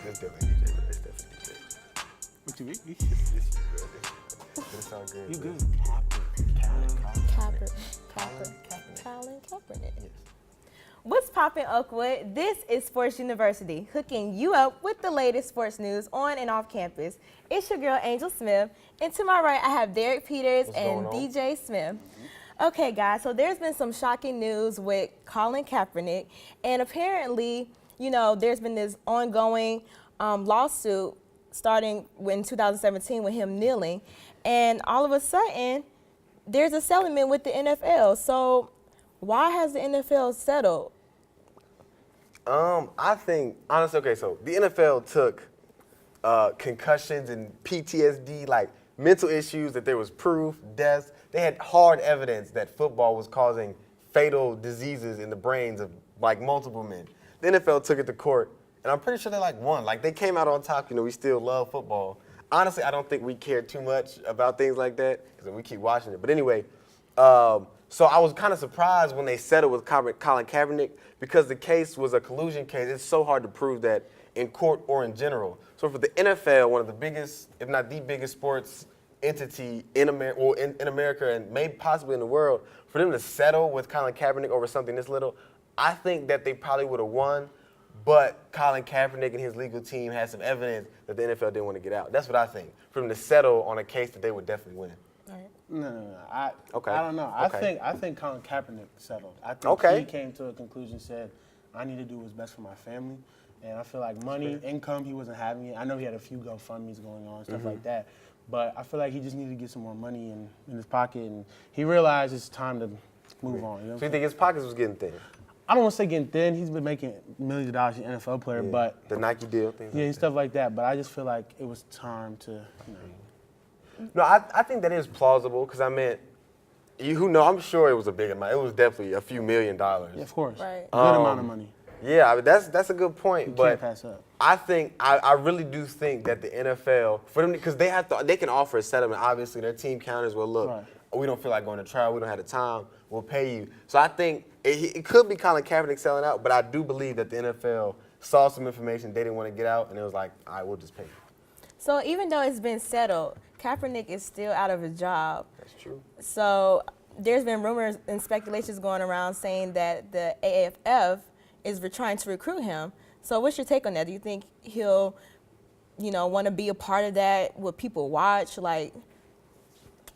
It's definitely DJ, bro. It's definitely DJ. What you mean? It's you, bro. It sounds good. You bro. good? Colin Kaepernick. Yes. What's poppin', Oakwood? This is Sports University, hooking you up with the latest sports news on and off campus. It's your girl, Angel Smith, and to my right, I have Derek Peters and DJ Smith. Okay, guys, so there's been some shocking news with Colin Kaepernick, and apparently, you know, there's been this ongoing lawsuit starting in 2017 with him kneeling, and all of a sudden, there's a settlement with the NFL. So why has the NFL settled? I think, honestly, okay, so the NFL took concussions and PTSD, like mental issues, that there was proof, deaths. They had hard evidence that football was causing fatal diseases in the brains of like multiple men. The NFL took it to court, and I'm pretty sure they like won. Like they came out on top. You know, we still love football. Honestly, I don't think we care too much about things like that because we keep watching it. But anyway, so I was kind of surprised when they settled with Colin Kaepernick because the case was a collusion case. It's so hard to prove that in court or in general. So for the NFL, one of the biggest, if not the biggest sports entity in America and maybe possibly in the world, for them to settle with Colin Kaepernick over something this little, I think that they probably would have won. But Colin Kaepernick and his legal team had some evidence that the NFL didn't want to get out. That's what I think. For them to settle on a case that they would definitely win. No. I don't know. I think Colin Kaepernick settled. I think he came to a conclusion, said, I need to do what's best for my family. And I feel like money, income, he wasn't having it. I know he had a few GoFundMes going on, stuff like that. But I feel like he just needed to get some more money in his pocket. And he realized it's time to move on. You know so you think his pockets was getting thin? I don't want to say getting thin. He's been making millions of dollars as an NFL player, but the Nike deal, things like and stuff like that. But I just feel like it was time to, you know. No, I think that is plausible because I meant, I'm sure it was a big amount. It was definitely a few $1 million. Yeah, of course. Right. Good amount of money. Yeah, I mean, that's a good point. You but can't pass up. I really do think that the NFL, for them, because they can offer a settlement. Obviously, their team counters will look. We don't feel like going to trial. We don't have the time. We'll pay you. So I think it could be Colin Kaepernick selling out, but I do believe that the NFL saw some information they didn't want to get out, and it was like, all right, we'll just pay you. So even though it's been settled, Kaepernick is still out of his job. That's true. So there's been rumors and speculations going around saying that the AAF is trying to recruit him. So what's your take on that? Do you think he'll, want to be a part of that? Will people watch? Like,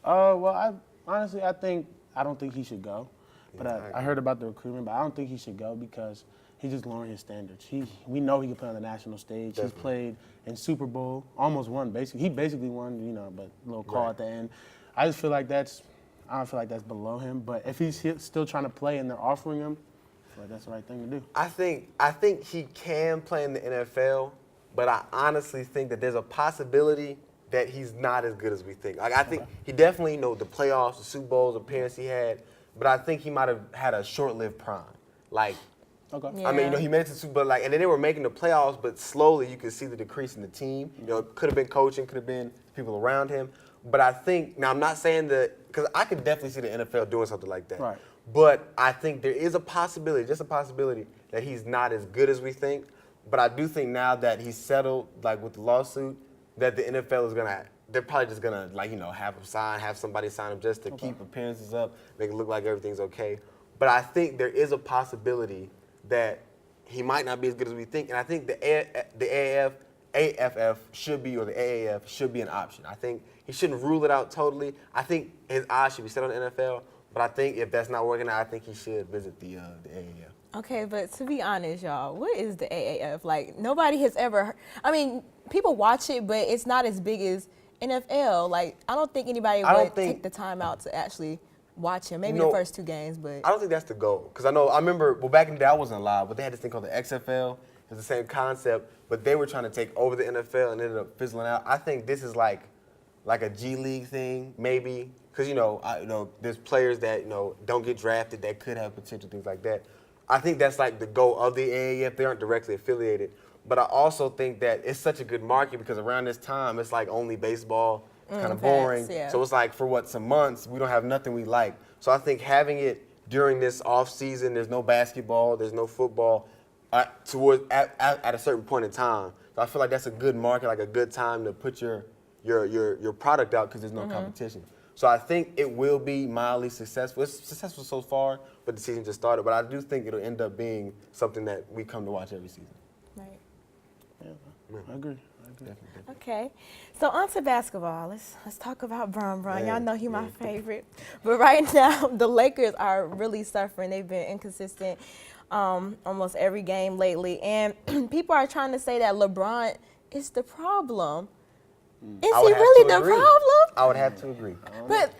well, I don't think he should go. But I heard about the recruitment, but I don't think he should go because he's just lowering his standards. We know he can play on the national stage. Definitely. He's played in Super Bowl, almost won. He basically won, but a little call at the end. I just feel like I don't feel like that's below him. But if he's still trying to play and they're offering him, I feel like that's the right thing to do. I think he can play in the NFL, but I honestly think that there's a possibility that he's not as good as we think. Like I think he definitely, the playoffs, the Super Bowls appearance he had, but I think he might have had a short-lived prime. Like, Yeah. I mean, he made it to the Super Bowl, and then they were making the playoffs, but slowly you could see the decrease in the team. It could have been coaching, could have been people around him. But I think, now I'm not saying that, because I could definitely see the NFL doing something like that. Right. But I think there is a possibility, just a possibility, that he's not as good as we think. But I do think now that he's settled, like with the lawsuit, that the NFL is they're probably just gonna, have somebody sign him just to keep appearances up, make it look like everything's okay. But I think there is a possibility that he might not be as good as we think, and I think the AFF should be, or the AAF should be an option. I think he shouldn't rule it out totally. I think his eyes should be set on the NFL, but I think if that's not working out, I think he should visit the AAF. Okay, but to be honest, y'all, what is the AAF? Like, nobody has ever people watch it, but it's not as big as NFL. Like, I don't think anybody would take the time out to actually watch him. Maybe the first 2 games, but I don't think that's the goal. Because I remember, back in the day, I wasn't alive, but they had this thing called the XFL. It's the same concept, but they were trying to take over the NFL and ended up fizzling out. I think this is like a G League thing, maybe. Because, there's players that, don't get drafted that could have potential, things like that. I think that's like the goal of the AAF. They aren't directly affiliated. But I also think that it's such a good market because around this time, it's like only baseball. It's kind of boring. Yeah. So it's like for some months, we don't have nothing we like. So I think having it during this off season, there's no basketball, there's no football. at a certain point in time. So I feel like that's a good market, like a good time to put your product out because there's no competition. So I think it will be mildly successful. It's successful so far, but the season just started. But I do think it'll end up being something that we come to watch every season. Right. Yeah, I agree. Definitely. Okay, so on to basketball. Let's talk about Bron. Man, Y'all know he's my favorite. But right now, the Lakers are really suffering. They've been inconsistent almost every game lately. And people are trying to say that LeBron is the problem. Is he really the problem? I would have to agree. But,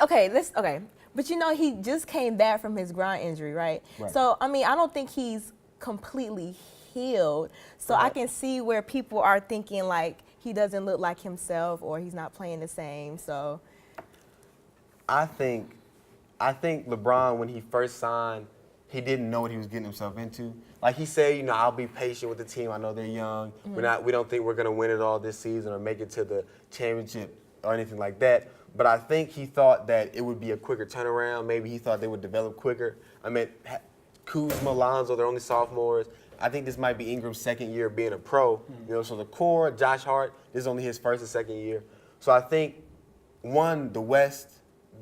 But you know, he just came back from his groin injury, right? So, I mean, I don't think he's completely healed. So I can see where people are thinking like he doesn't look like himself or he's not playing the same. So I think LeBron, when he first signed, he didn't know what he was getting himself into. Like he said, you know, I'll be patient with the team. I know they're young. We don't think we're gonna win it all this season or make it to the championship or anything like that. But I think he thought that it would be a quicker turnaround. Maybe he thought they would develop quicker. I mean, Kuzma, Lonzo, they're only sophomores. I think this might be Ingram's second year being a pro. You know, so the core, Josh Hart, this is only his first and second year. So I think, one, the West,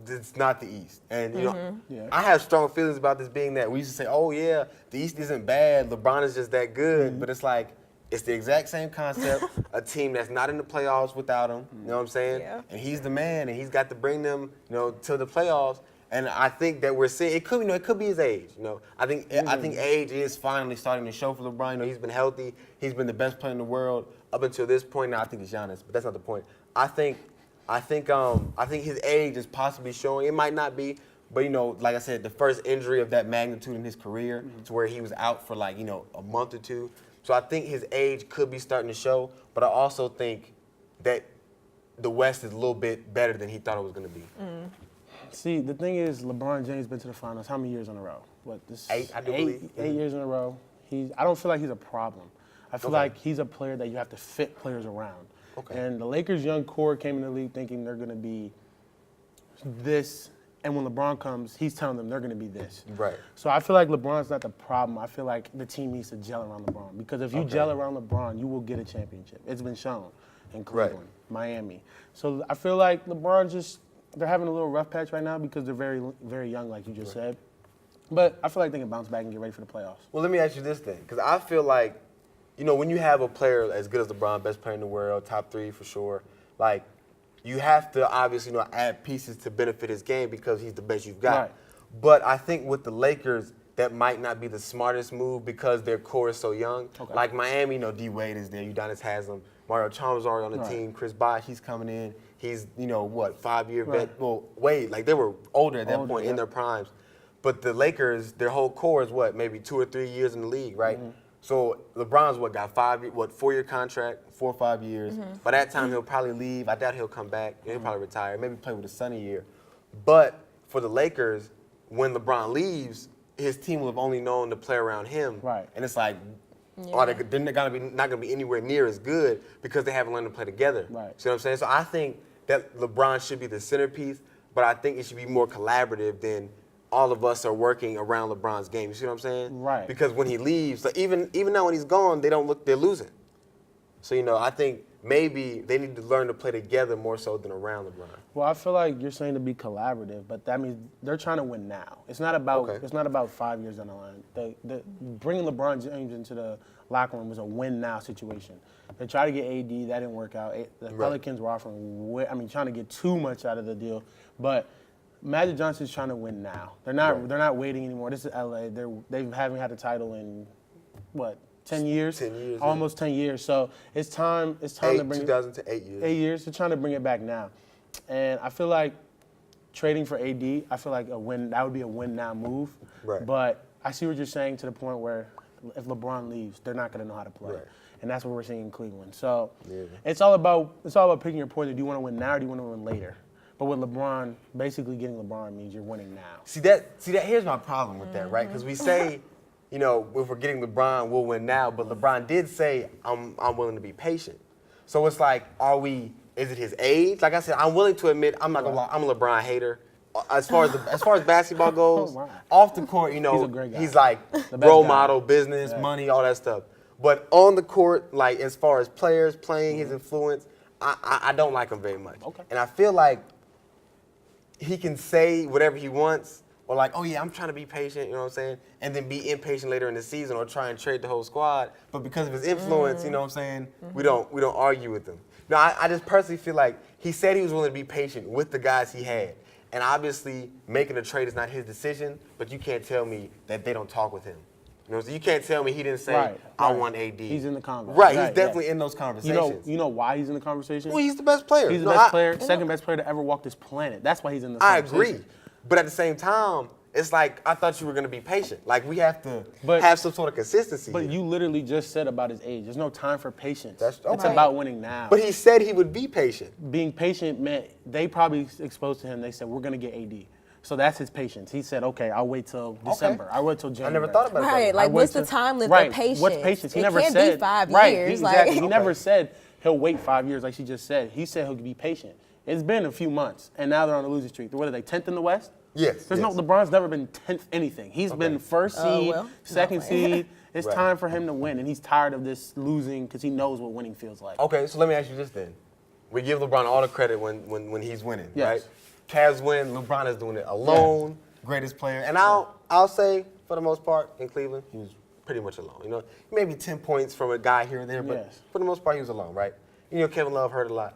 it's not the East. And, you know, I have strong feelings about this being that we used to say, oh, yeah, the East isn't bad. LeBron is just that good. But it's like, it's the exact same concept. A team that's not in the playoffs without him. You know what I'm saying? Yeah. And he's the man, and he's got to bring them, you know, to the playoffs. And I think that we're seeing it could be his age. You know, I think age is finally starting to show for LeBron. You know, he's been healthy. He's been the best player in the world up until this point. Now I think it's Giannis, but that's not the point. I think his age is possibly showing. It might not be, but you know, like I said, the first injury of that magnitude in his career, to where he was out for like, you know, a month or two. So I think his age could be starting to show. But I also think that the West is a little bit better than he thought it was going to be. See, the thing is, LeBron James been to the finals how many years in a row? Eight, I do believe. 8 years in a row. I don't feel like he's a problem. I feel like he's a player that you have to fit players around. Okay. And the Lakers' young core came in the league thinking they're going to be this, and when LeBron comes, he's telling them they're going to be this. Right. So I feel like LeBron's not the problem. I feel like the team needs to gel around LeBron, because if you gel around LeBron, you will get a championship. It's been shown in Cleveland, Miami. So I feel like LeBron they're having a little rough patch right now because they're very, very young, like you just said. But I feel like they can bounce back and get ready for the playoffs. Well, let me ask you this then, because I feel like, you know, when you have a player as good as LeBron, best player in the world, top 3 for sure, like, you have to obviously, you know, add pieces to benefit his game because he's the best you've got. Right. But I think with the Lakers, that might not be the smartest move because their core is so young. Okay. Like Miami, you know, D Wade is there, Udonis Haslem, Mario Chalmers already on the team, Chris Bosh, he's coming in. He's, you know, 5-year vet. Well, Wade, like they were older at that point in their primes. But the Lakers, their whole core is maybe 2 or 3 years in the league, right? So LeBron's got 4-year contract, 4 or 5 years. By that time, he'll probably leave. I doubt he'll come back. He'll probably retire, maybe play with a sunny year. But for the Lakers, when LeBron leaves, his team will have only known to play around him. Right. And it's like, they're not gonna be anywhere near as good because they haven't learned to play together. Right. See what I'm saying? So I think that LeBron should be the centerpiece, but I think it should be more collaborative than all of us are working around LeBron's game. You see what I'm saying? Right. Because when he leaves, like even now when he's gone, they're losing. So, you know, I think maybe they need to learn to play together more so than around LeBron. Well, I feel like you're saying to be collaborative, but that means they're trying to win now. It's not about 5 years down the line. Bringing LeBron James into the locker room was a win now situation. They tried to get AD, that didn't work out. The Pelicans were trying to get too much out of the deal, but Magic Johnson's trying to win now. They're not waiting anymore. This is LA. They haven't had the title in 10 years? 10 years. Almost 10 years. So it's time to bring 2008 years. 8 years. They're trying to bring it back now. And I feel like trading for AD, I feel like that would be a win now move. Right. But I see what you're saying to the point where if LeBron leaves, they're not going to know how to play. Right. And that's what we're seeing in Cleveland. So it's all about picking your poison. Do you want to win now or do you want to win later? But with LeBron, basically getting LeBron means you're winning now. See that here's my problem with that, right? Because we say, you know, if we're getting LeBron, we'll win now. But LeBron did say, I'm willing to be patient. So it's like, is it his age? Like I said, I'm willing to admit, I'm not gonna lie, I'm a LeBron hater. As far as basketball goes, off the court, you know, he's like role model, business, money, all that stuff. But on the court, like as far as players playing, his influence, I don't like him very much. Okay. And I feel like he can say whatever he wants, or like, oh yeah, I'm trying to be patient, you know what I'm saying? And then be impatient later in the season or try and trade the whole squad. But because of his influence, you know what I'm saying, we don't argue with him. No, I just personally feel like he said he was willing to be patient with the guys he had. And obviously, making a trade is not his decision, but you can't tell me that they don't talk with him. You know, so you can't tell me he didn't say, I want AD. He's in the conversation. Right, he's definitely in those conversations. You know why he's in the conversation? Well, he's the best player. He's the best player, second best player to ever walk this planet. That's why he's in the conversation. I agree. But at the same time, it's like, I thought you were going to be patient. Like, we have to have some sort of consistency. But you literally just said about his age. There's no time for patience. It's okay. about winning now. But he said he would be patient. Being patient meant they probably exposed to him. They said, we're going to get AD. So that's his patience. He said, okay, I'll wait till December. I'll wait till January. I never thought about it. Right, like what's the time limit of patience? What's patience? He it never can't said. be 5 right, years. Exactly. He never said he'll wait 5 years like she just said. He said he'll be patient. It's been a few months, and now they're on a losing streak. What are they, 10th in the West? Yes. LeBron's never been 10th anything. He's been first seed, second seed. It's time for him to win, and he's tired of this losing because he knows what winning feels like. Okay, so let me ask you this then. We give LeBron all the credit when he's winning, right? Cavs win, LeBron is doing it alone, greatest player. And I'll say, for the most part, in Cleveland, he was pretty much alone. You know, maybe 10 points from a guy here and there, but for the most part, he was alone, right? You know, Kevin Love hurt a lot.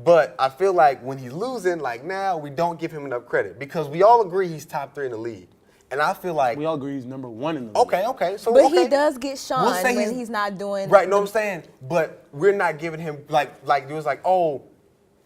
But I feel like when he's losing, like now, we don't give him enough credit because we all agree he's top 3 in the league. And I feel like we all agree he's number 1 in the league. Okay. So, but he does get shined when he's not doing right. Know what I'm saying? But we're not giving him like it was like, oh,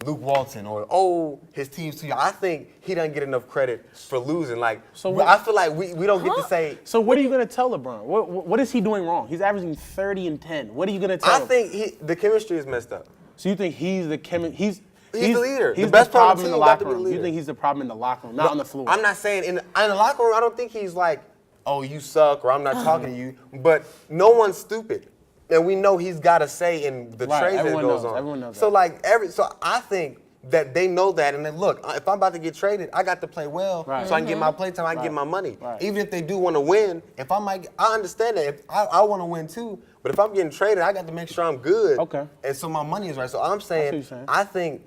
Luke Walton or his team's too young. I think he doesn't get enough credit for losing. Like, so I feel like we don't get to say. So what are you going to tell LeBron? What is he doing wrong? He's averaging 30 and 10. What are you going to tell him? I think the chemistry is messed up. So you think he's the He's the leader. He's the best problem in the locker room. room. You think he's the problem in the locker room, not on the floor? I'm not saying in the locker room. I don't think he's like, oh, you suck, or I'm not talking to you. But no one's stupid, and we know he's got a say in the trades that goes on. Everyone knows. So so I think that they know that, and then look, if I'm about to get traded, I got to play well, so I can get my play time, I can get my money. Even if they do want to win, I understand that. If I want to win too, but if I'm getting traded, I got to make sure I'm good. Okay. And so my money is right. So I'm saying, I think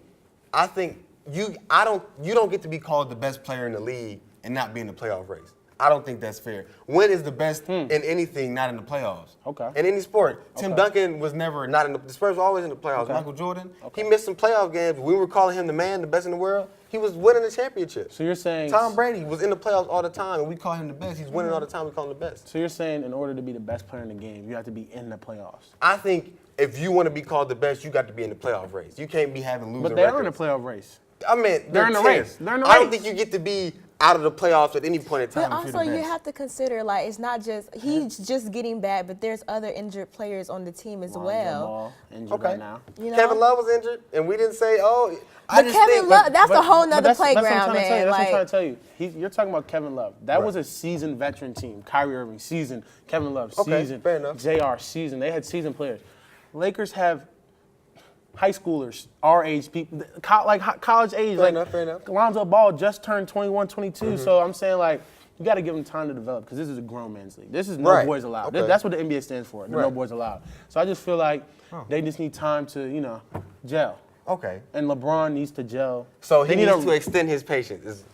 you don't get to be called the best player in the league and not be in the playoff race. I don't think that's fair. Win is the best in anything, not in the playoffs. Okay. In any sport. Tim Duncan was never not in the Spurs were always in the playoffs. Michael Jordan, he missed some playoff games. We were calling him the man, the best in the world. He was winning the championship. So you're saying Tom Brady was in the playoffs all the time, and we call him the best. He's winning all the time. We call him the best. So you're saying in order to be the best player in the game, you have to be in the playoffs. I think if you want to be called the best, you got to be in the playoff race. You can't be having losing But they records. are in the playoff race. I mean, they're in the race. They're in the race. I don't think you get to be out of the playoffs at any point in time. But also, you have to consider, like, it's not just he's just getting back, but there's other injured players on the team as well. Injured right now. You know? Kevin Love was injured, and we didn't say, oh. But Kevin Love, that's a whole nother playground, man. That's what I'm trying to tell you. You're talking about Kevin Love. That was a seasoned veteran team. Kyrie Irving, seasoned. Kevin Love, seasoned. Fair enough. JR, seasoned. They had seasoned players. Lakers have high schoolers, our age, people, like college age. Fair enough. Lonzo Ball just turned 21, 22. So I'm saying, like, you got to give him time to develop because this is a grown man's league. This is no boys allowed. That's what the NBA stands for. No boys allowed. So I just feel like they just need time to, gel. Okay. And LeBron needs to gel. So he needs to extend his patience.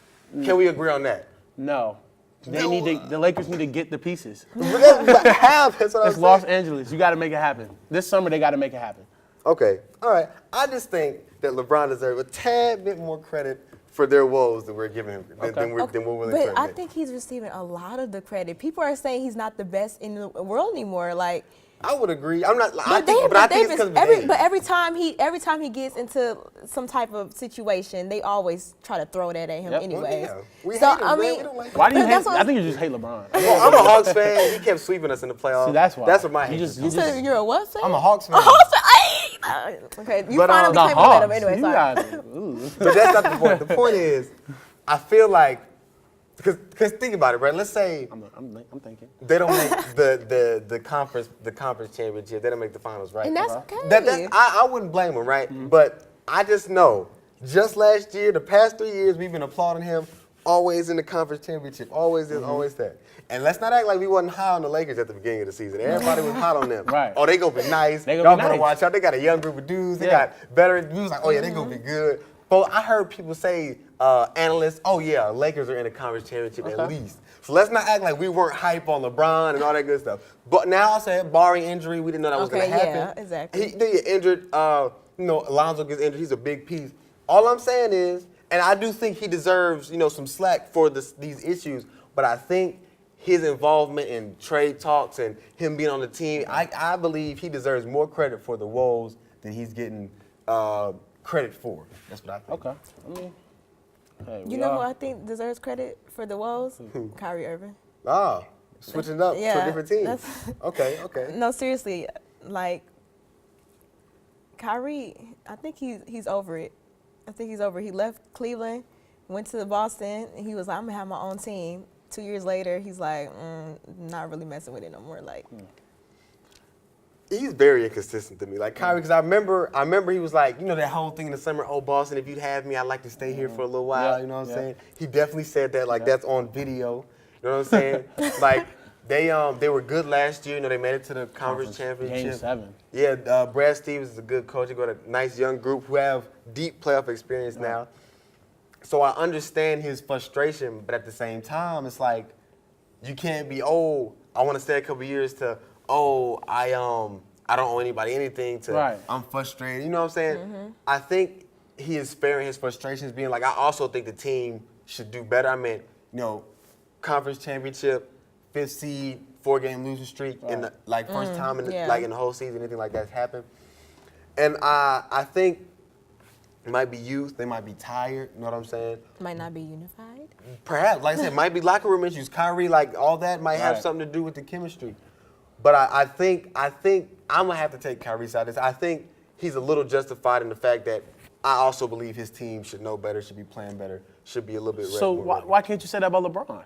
Can we agree on that? No. The Lakers need to get the pieces. That's what It's Los Angeles. You got to make it happen. This summer they got to make it happen. Okay. All right. I just think that LeBron deserves a tad bit more credit for their woes that we're giving him than we're willing to admit. But I think he's receiving a lot of the credit. People are saying he's not the best in the world anymore. Like, I would agree. I'm not. But I think it's because of his age. But every time he gets into some type of situation, they always try to throw that at him anyways. Well, yeah. We So hate him, I man. mean, We don't like him. Why do you hate? I think you just hate LeBron. I'm a Hawks fan. He kept sweeping us in the playoffs. See, that's why. That's what my hate is. You said you're a what fan? I'm a Hawks fan. A Hawks fan? Okay, you finally the came up with him anyway. You Sorry. But that's not the point. The point is, I feel like, because think about it, right? Let's say I'm thinking they don't make the conference championship. They don't make the finals, right? And that's okay. I wouldn't blame them, right? But I just know, just last year, the past 3 years, we've been applauding him always in the conference championship, always this, always that. And let's not act like we wasn't high on the Lakers at the beginning of the season. Everybody was hot on them. Right. Oh, they gonna be nice. They Y'all gonna be better nice. watch out. They got a young group of dudes. They got veterans. We was like, oh yeah, they gonna be good. But I heard people say, analysts, oh yeah, Lakers are in the conference championship at least. So let's not act like we weren't hype on LeBron and all that good stuff. But now I said, barring injury, we didn't know that was gonna happen. Yeah, exactly. They get injured. Alonzo gets injured. He's a big piece. All I'm saying is, and I do think he deserves, some slack for these issues. But I think his involvement in trade talks and him being on the team, I believe he deserves more credit for the woes than he's getting credit for. That's what I think. Okay. I mean, hey, You know who I think deserves credit for the woes? Kyrie Irving. Ah, switching up to a different team. that's- Okay. No, seriously, like Kyrie, I think he's over it. I think he's over. He left Cleveland, went to Boston, and he was like, I'm gonna have my own team. 2 years later, he's like, not really messing with it no more. Like, He's very inconsistent to me. Like Kyrie, because I remember he was like, that whole thing in the summer, oh, Boston, if you'd have me, I'd like to stay here for a little while, you know what I'm saying? He definitely said that, like that's on video, you know what I'm saying? Like they were good last year, they made it to the conference championship. Game 7. Yeah, Brad Stevens is a good coach. He got a nice young group who have deep playoff experience now. So I understand his frustration, but at the same time, it's like you can't be, I want to stay a couple years to, I don't owe anybody anything to, I'm frustrated. You know what I'm saying? I think he is sparing his frustrations, being like, I also think the team should do better. I mean, conference championship, 5th seed, 4-game losing streak in the first time in the, in the whole season, anything like that's happened. And I think it might be youth, they might be tired, you know what I'm saying? might not be unified. Perhaps, like I said, might be locker room issues. Kyrie, all that might have something to do with the chemistry. But I think I'm gonna have to take Kyrie's side of this. I think he's a little justified in the fact that I also believe his team should know better, should be playing better, should be a little bit. So why can't you say that about LeBron?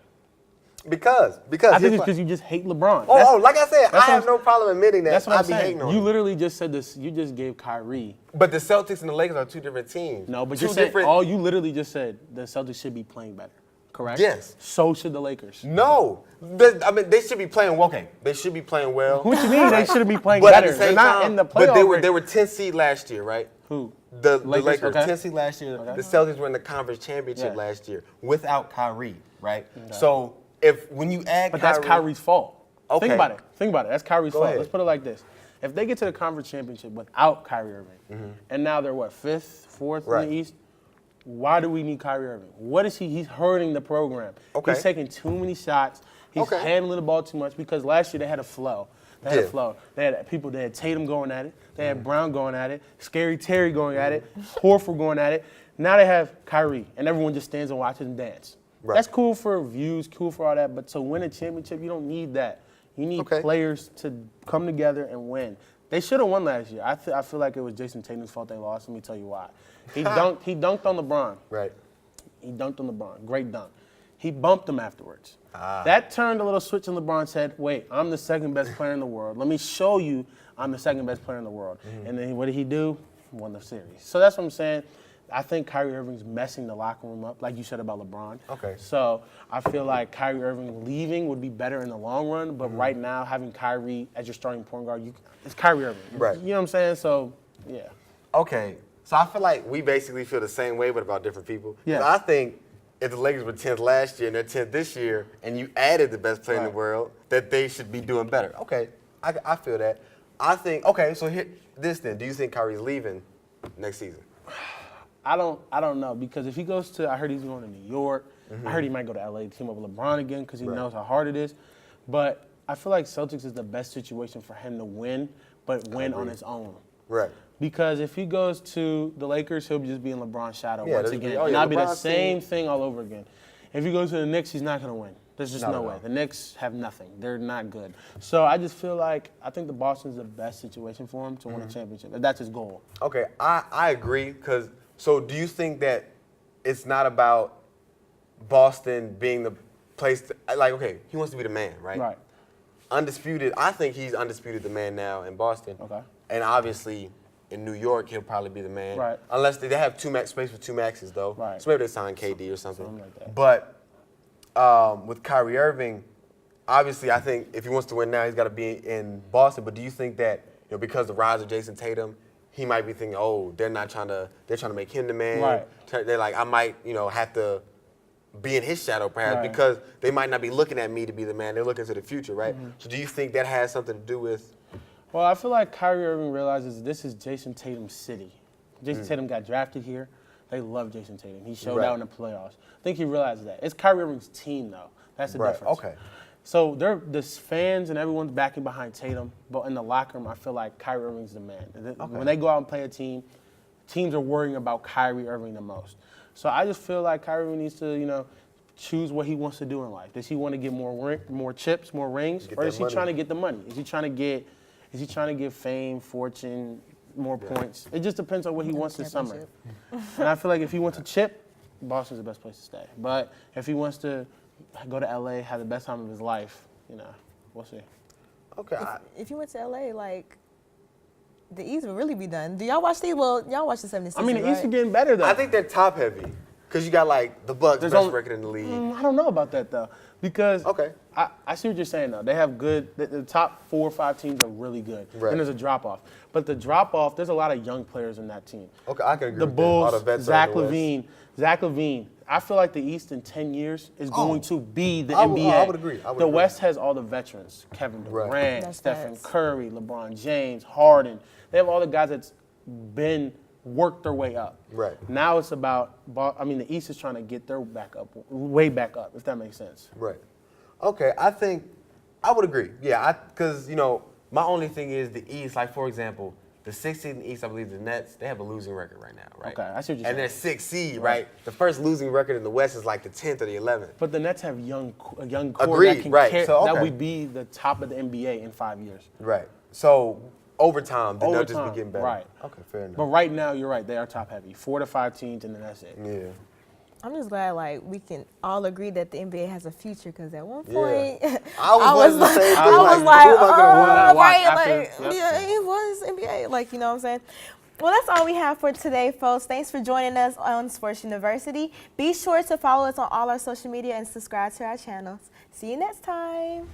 Because I think it's because you just hate LeBron. Like I said, I have no problem admitting that. That's what I'm saying. Hating on You him. literally just said this. You just gave Kyrie. But the Celtics and the Lakers are two different teams. No, but two you said different. you literally just said the Celtics should be playing better. Correct? Yes. So should the Lakers. No, they should be playing well. Okay, they should be playing well. What you mean they shouldn't be playing But better? at the same They're not time, in the playoff. but they were 10th seed last year, right? Who? The Lakers, okay. 10th seed last year. Okay. The Celtics were in the conference championship Yeah. last year without Kyrie, right? Okay. So when you add But Kyrie, that's Kyrie's fault. Okay. Think about it. That's Kyrie's fault. ahead. Let's put it like this. If they get to the conference championship without Kyrie Irving, and now they're 5th, 4th Right. in the East, why do we need Kyrie Irving? What is he? He's hurting the program. Okay. He's taking too many shots. He's handling the ball too much because last year they had a flow. They had a flow. They had people. They had Tatum going at it. They had Brown going at it. Scary Terry going at it. Horford going at it. Now they have Kyrie, and everyone just stands and watches and dance. Right. That's cool for views, cool for all that, but to win a championship, you don't need that. You need players to come together and win. They should have won last year. I feel like it was Jason Tatum's fault they lost. Let me tell you why. He dunked on LeBron. right? He dunked on LeBron. Great dunk. He bumped him afterwards. That turned a little switch in LeBron's head. Wait, I'm the second best player in the world. Let me show you I'm the second best player in the world. And then what did he do? Won the series. So that's what I'm saying. I think Kyrie Irving's messing the locker room up, like you said about LeBron. Okay. So I feel like Kyrie Irving leaving would be better in the long run, but right now having Kyrie as your starting point guard, it's Kyrie Irving. Right. You know what I'm saying? So, yeah. Okay, so I feel like we basically feel the same way, but about different people. Yeah. 'Cause I think if the Lakers were 10th last year and they're 10th this year, and you added the best player in the world, that they should be doing better. Okay, I feel that. I think, so here, this then, do you think Kyrie's leaving next season? I don't know, because if he goes to, I heard he's going to New York. I heard he might go to LA to team up with LeBron again because he knows how hard it is. But I feel like Celtics is the best situation for him to win, but win on his own. Right. Because if he goes to the Lakers, he'll just be in LeBron's shadow once there's again. be- oh, and yeah, that'll be the LeBron's same team. thing all over again. If he goes to the Knicks, he's not going to win. There's just Not no at way. all. The Knicks have nothing. They're not good. So I just feel like I think the Boston's the best situation for him to win a championship. That's his goal. Okay, I agree, because, so do you think that it's not about Boston being the place, he wants to be the man, right? Right. Undisputed, I think he's undisputed the man now in Boston. Okay. And obviously, in New York, he'll probably be the man. Right. Unless they have space for two maxes, though. Right. So maybe they sign KD or something. Something like that. But with Kyrie Irving, obviously, I think if he wants to win now, he's got to be in Boston. But do you think that because the rise of Jason Tatum, he might be thinking, oh, they're trying to make him the man. Right. They're like, I might, have to be in his shadow perhaps Right. because they might not be looking at me to be the man. They're looking to the future, right? Mm-hmm. So do you think that has something to do with? Well, I feel like Kyrie Irving realizes this is Jason Tatum's city. Jason Tatum got drafted here. They love Jason Tatum. He showed Right. out in the playoffs. I think he realizes that. It's Kyrie Irving's team, though. That's the Right. difference. Okay. So the fans and everyone's backing behind Tatum, but in the locker room, I feel like Kyrie Irving's the man. When they go out and play a team, teams are worrying about Kyrie Irving the most. So I just feel like Kyrie Irving needs to, choose what he wants to do in life. Does he want to get more chips, more rings, or is he trying to get the money? Is he trying to get fame, fortune, more points? It just depends on what he wants this summer. And I feel like if he wants a chip, Boston's the best place to stay. But if he wants to go to LA, have the best time of his life, we'll see. Okay. If you went to LA, like, the East would really be done. Do y'all watch these? Well, y'all watch the 76ers, I mean, the East right? is getting better, though. I think they're top heavy because you got like the Bucks, There's best only- record in the league. I don't know about that, though, because Okay. I see what you're saying, though. They have good – the top 4 or 5 teams are really good. Right. And there's a drop-off. But the drop-off, there's a lot of young players in that team. Okay, I can agree The with that. All the Bulls, vets Zach on the West. LaVine. I feel like the East in 10 years is going to be the I would- NBA. I would agree. I would the agree. West has all the veterans. Kevin Right. Durant, That's Stephen facts. Curry, LeBron James, Harden. They have all the guys that's been worked their way up. Right. Now it's about, the East is trying to get their way back up, if that makes sense. Right. Okay, I think I would agree. Yeah, because my only thing is the East. Like for example, the 6th seed in the East, I believe the Nets, they have a losing record right now, right? Okay, I see what you're And saying. they're 6th seed, right? The first losing record in the West is like the 10th or the 11th. But the Nets have a young core Agreed, that can right. So, that okay. would be the top of the NBA in 5 years. Right. So over time, they'll Over just time, be getting better. right. Okay, fair enough. But right now, you're right. They are top heavy. 4 to 5 teams, and then that's it. Yeah. I'm just glad, like, we can all agree that the NBA has a future, because at one Yeah. point, I was wondering the same thing. I was who like, am I gonna watch right, after? like, Yep. yeah, it was NBA, like, you know what I'm saying? Well, that's all we have for today, folks. Thanks for joining us on Sports University. Be sure to follow us on all our social media and subscribe to our channels. See you next time.